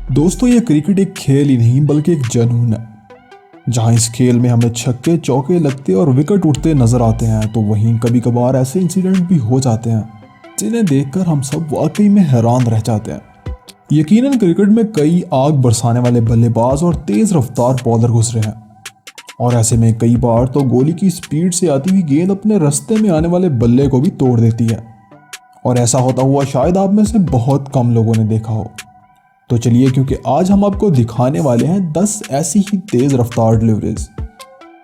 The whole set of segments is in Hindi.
दोस्तों ये क्रिकेट एक खेल ही नहीं बल्कि एक जुनून है। जहां इस खेल में हमें छक्के चौके लगते और विकेट उठते नजर आते हैं, तो वहीं कभी कभार ऐसे इंसिडेंट भी हो जाते हैं जिन्हें देखकर हम सब वाकई में हैरान रह जाते हैं। यकीनन क्रिकेट में कई आग बरसाने वाले बल्लेबाज और तेज रफ्तार बॉलर गुजरे हैं, और ऐसे में कई बार तो गोली की स्पीड से आती हुई गेंद अपने रास्ते में आने वाले बल्ले को भी तोड़ देती है। और ऐसा होता हुआ शायद आप में से बहुत कम लोगों ने देखा हो। तो चलिए, क्योंकि आज हम आपको दिखाने वाले हैं 10 ऐसी ही तेज रफ्तार डिलीवरीज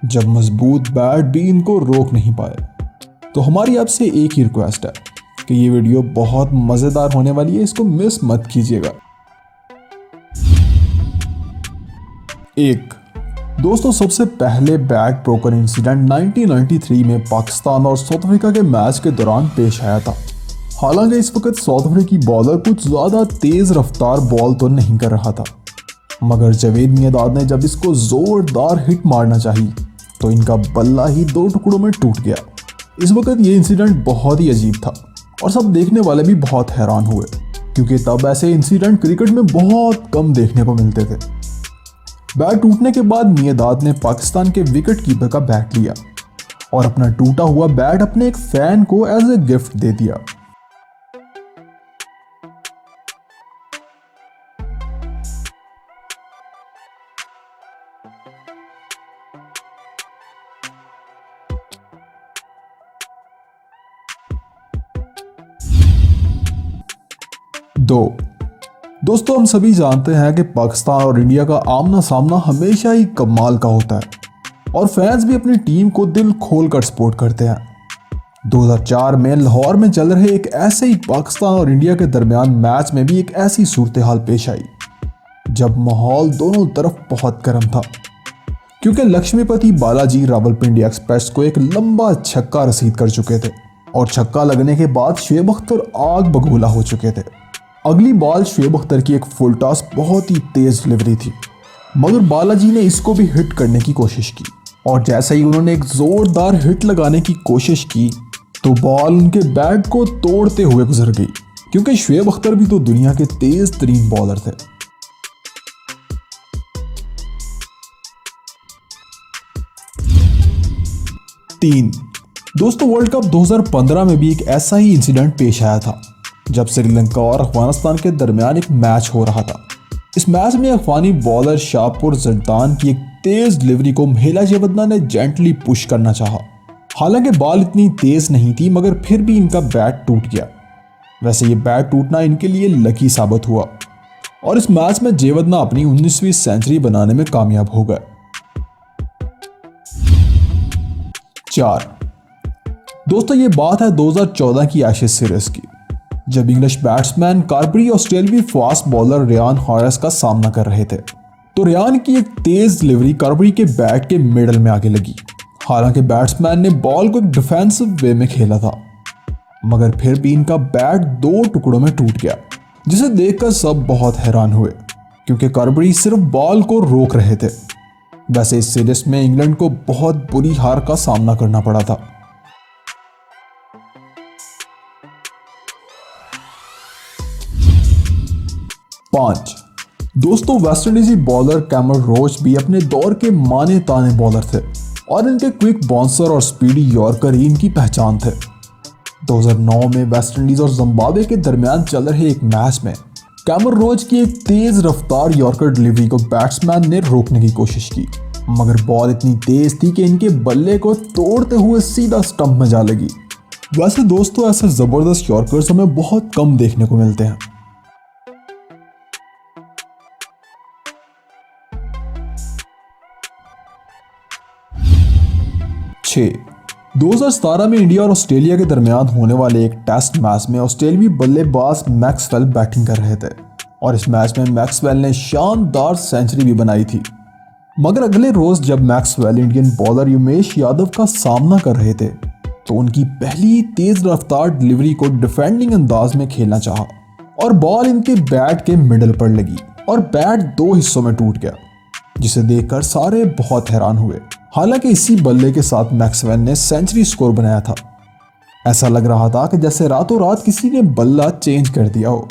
जब मजबूत बैट भी इनको रोक नहीं पाए। तो हमारी आपसे एक ही रिक्वेस्ट है कि ये वीडियो बहुत मजेदार होने वाली है, इसको मिस मत कीजिएगा। एक दोस्तों, सबसे पहले बैट ब्रोकन इंसिडेंट 1993 में पाकिस्तान और साउथ अफ्रीका के मैच के दौरान पेश आया था। हालांकि इस वक्त साउथ अफ्रीकी बॉलर कुछ ज़्यादा तेज़ रफ्तार बॉल तो नहीं कर रहा था, मगर जावेद मियांदाद ने जब इसको ज़ोरदार हिट मारना चाहिए तो इनका बल्ला ही 2 टुकड़ों में टूट गया। इस वक्त ये इंसिडेंट बहुत ही अजीब था और सब देखने वाले भी बहुत हैरान हुए, क्योंकि तब ऐसे इंसिडेंट क्रिकेट में बहुत कम देखने को मिलते थे। बैट टूटने के बाद मियांदाद ने पाकिस्तान के विकेट कीपर का बैट लिया और अपना टूटा हुआ बैट अपने एक फैन को एज ए गिफ्ट दे दिया। दोस्तों, हम सभी जानते हैं कि पाकिस्तान और इंडिया का आमना सामना हमेशा ही कमाल का होता है और फैंस भी अपनी टीम को दिल खोलकर सपोर्ट करते हैं। 2004 में लाहौर में चल रहे एक ऐसे ही पाकिस्तान और इंडिया के दरमियान मैच में भी एक ऐसी सूरत हाल पेश आई जब माहौल दोनों तरफ बहुत गर्म था, क्योंकि लक्ष्मीपति बालाजी रावलपिंडी एक्सप्रेस को एक लंबा छक्का रसीद कर चुके थे और छक्का लगने के बाद शुएब अख्तर आग बबूला हो चुके थे। अगली बॉल शुएब अख्तर की एक फुल टॉस बहुत ही तेज डिलीवरी थी, मगर बालाजी ने इसको भी हिट करने की कोशिश की और जैसे ही उन्होंने एक जोरदार हिट लगाने की कोशिश की तो बॉल उनके बैट को तोड़ते हुए गुजर गई, क्योंकि शुएब अख्तर भी तो दुनिया के तेज तरीन बॉलर थे। दोस्तों, वर्ल्ड कप 2015 में भी एक ऐसा ही इंसिडेंट पेश आया था जब श्रीलंका और अफगानिस्तान के दरमियान एक मैच हो रहा था। इस मैच में अफगानी बॉलर शाहपुर जरदान की एक तेज डिलीवरी को महिला जयवर्धना ने जेंटली पुश करना चाहा। हालांकि बॉल इतनी तेज नहीं थी, मगर फिर भी इनका बैट टूट गया। वैसे ये बैट टूटना इनके लिए लकी साबित हुआ और इस मैच में जयवर्धना अपनी 19वीं सेंचुरी बनाने में कामयाब हो गए। 4 दोस्तों, ये बात है 2014 की एशेज सीरीज की, जब इंग्लिश बैट्समैन कार्बरी ऑस्ट्रेलियावी फास्ट बॉलर रियान हारिस का सामना कर रहे थे। तो रियान की एक तेज डिलीवरी कार्बरी के बैट के मिडल में आगे लगी। हालांकि बैट्समैन ने बॉल को एक डिफेंसिव वे में खेला था, मगर फिर भी इनका बैट 2 टुकड़ों में टूट गया, जिसे देखकर सब बहुत हैरान हुए, क्योंकि कार्बरी सिर्फ बॉल को रोक रहे थे। वैसे इस सीरीज में इंग्लैंड को बहुत बुरी हार का सामना करना पड़ा था। 5 दोस्तों, वेस्टइंडीज़ी बॉलर कैमरन रोच भी अपने दौर के माने ताने बॉलर थे और इनके क्विक बाउंसर और स्पीडी यॉर्कर ही इनकी पहचान थे। 2009 में वेस्टइंडीज और जिम्बाब्वे के दरमियान चल रहे एक मैच में कैमरन रोच की एक तेज रफ्तार यॉर्कर डिलीवरी को बैट्समैन ने रोकने की कोशिश की, मगर बॉल इतनी तेज थी कि इनके बल्ले को तोड़ते हुए सीधा स्टंप में जा लगी। वैसे दोस्तों, ऐसे जबरदस्त यॉर्कर्स हमें बहुत कम देखने को मिलते हैं। 6 2017 में इंडिया और ऑस्ट्रेलिया के दरमियान होने वाले एक टेस्ट मैच में ऑस्ट्रेलियावी बल्लेबाज मैक्सवेल बैटिंग कर रहे थे और इस मैच में मैक्सवेल ने शानदार सेंचुरी भी बनाई थी। मगर अगले रोज जब Maxwell Indian bowler Umesh Yadav का सामना कर रहे थे तो उनकी पहली तेज रफ्तार डिलीवरी को डिफेंडिंग अंदाज में खेलना चाहा और बॉल इनके बैट के मिडल पर लगी और बैट 2 हिस्सों में टूट गया, जिसे देखकर सारे बहुत हैरान हुए। हालांकि इसी बल्ले के साथ मैक्सवेल ने सेंचुरी स्कोर बनाया था। ऐसा लग रहा था कि जैसे रातों रात किसी ने बल्ला चेंज कर दिया हो।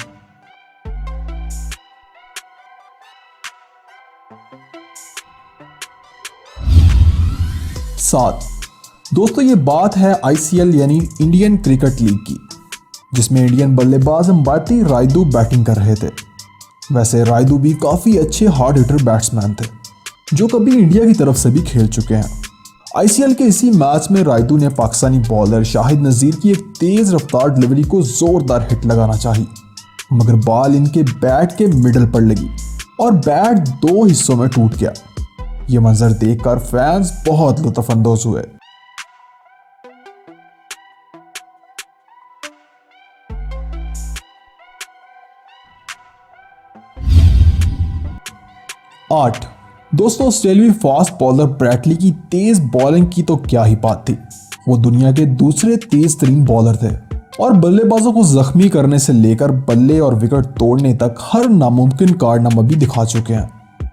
सात, दोस्तों ये बात है ICL यानी इंडियन क्रिकेट लीग की, जिसमें इंडियन बल्लेबाज अंबाती रायडू बैटिंग कर रहे थे। वैसे रायडू भी काफ़ी अच्छे हार्ड हिटर बैट्समैन थे जो कभी इंडिया की तरफ से भी खेल चुके हैं। ICL के इसी मैच में रायडू ने पाकिस्तानी बॉलर शाहिद नज़ीर की एक तेज़ रफ्तार डिलीवरी को ज़ोरदार हिट लगाना चाही, मगर बॉल इनके बैट के मिडल पर लगी और बैट 2 हिस्सों में टूट गया। ये मंजर देखकर फैंस बहुत लुत्फअंदोज हुए। आठ, दोस्तों ऑस्ट्रेलियाई फास्ट बॉलर ब्रैडली की तेज बॉलिंग की तो क्या ही बात थी। वो दुनिया के दूसरे तेज तरीन बॉलर थे और बल्लेबाजों को जख्मी करने से लेकर बल्ले और विकेट तोड़ने तक हर नामुमकिन कारनामा भी दिखा चुके हैं।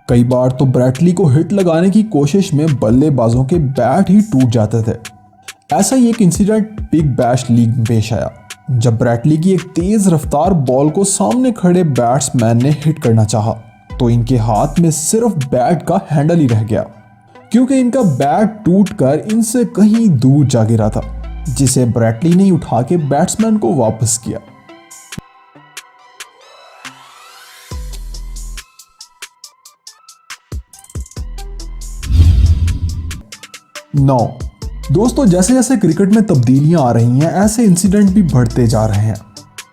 कई बार तो ब्रैडली को हिट लगाने की कोशिश में बल्लेबाजों के बैट ही टूट जाते थे। ऐसा ही एक इंसिडेंट बिग बैश लीग में पेश आया, जब ब्रैडली की एक तेज रफ्तार बॉल को सामने खड़े बैट्समैन ने हिट करना चाहा तो इनके हाथ में सिर्फ बैट का हैंडल ही रह गया, क्योंकि इनका बैट टूटकर इनसे कहीं दूर जा गिरा था, जिसे ब्रैडली ने उठा के बैट्समैन को वापस किया। 9, दोस्तों जैसे जैसे क्रिकेट में तब्दीलियां आ रही हैं ऐसे इंसिडेंट भी बढ़ते जा रहे हैं।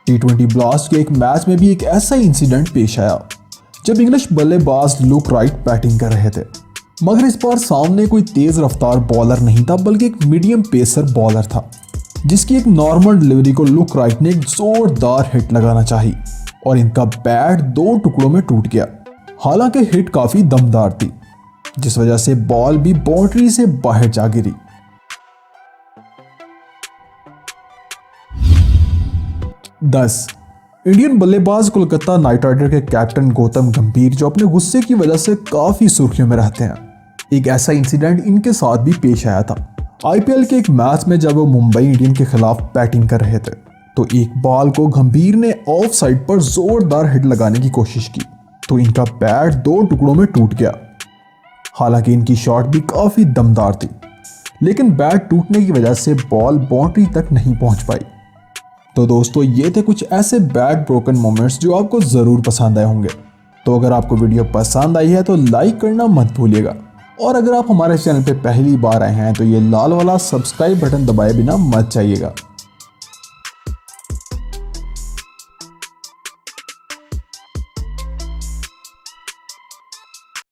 T20 ब्लास्ट के एक मैच में भी एक ऐसा ही इंसिडेंट पेश आया जब इंग्लिश बल्लेबाज लुक राइट बैटिंग कर रहे थे, मगर इस बार सामने कोई तेज रफ्तार बॉलर नहीं था बल्कि एक मीडियम पेसर बॉलर था, जिसकी एक नॉर्मल डिलीवरी को लुक राइट ने एक जोरदार हिट लगाना चाही और इनका बैट 2 टुकड़ों में टूट गया। हालांकि हिट काफी दमदार थी, जिस वजह से बॉल भी बाउंड्री से बाहर जा गिरी। 10, इंडियन बल्लेबाज कोलकाता नाइट राइडर के कैप्टन गौतम गंभीर जो अपने गुस्से की वजह से काफी सुर्खियों में रहते हैं। एक ऐसा इंसिडेंट इनके साथ भी पेश आया था। IPL के एक मैच में जब वो मुंबई इंडियन के खिलाफ बैटिंग कर रहे थे तो एक बॉल को गंभीर ने ऑफ साइड पर जोरदार हिट लगाने की कोशिश की तो इनका बैट 2 टुकड़ों में टूट गया। हालांकि इनकी शॉट भी काफी दमदार थी, लेकिन बैट टूटने की वजह से बॉल बाउंड्री तक नहीं पहुंच पाई। तो दोस्तों ये थे कुछ ऐसे बैड ब्रोकन मोमेंट्स जो आपको ज़रूर पसंद आए होंगे। तो अगर आपको वीडियो पसंद आई है तो लाइक करना मत भूलिएगा, और अगर आप हमारे चैनल पे पहली बार आए हैं तो ये लाल वाला सब्सक्राइब बटन दबाए बिना मत जाइएगा।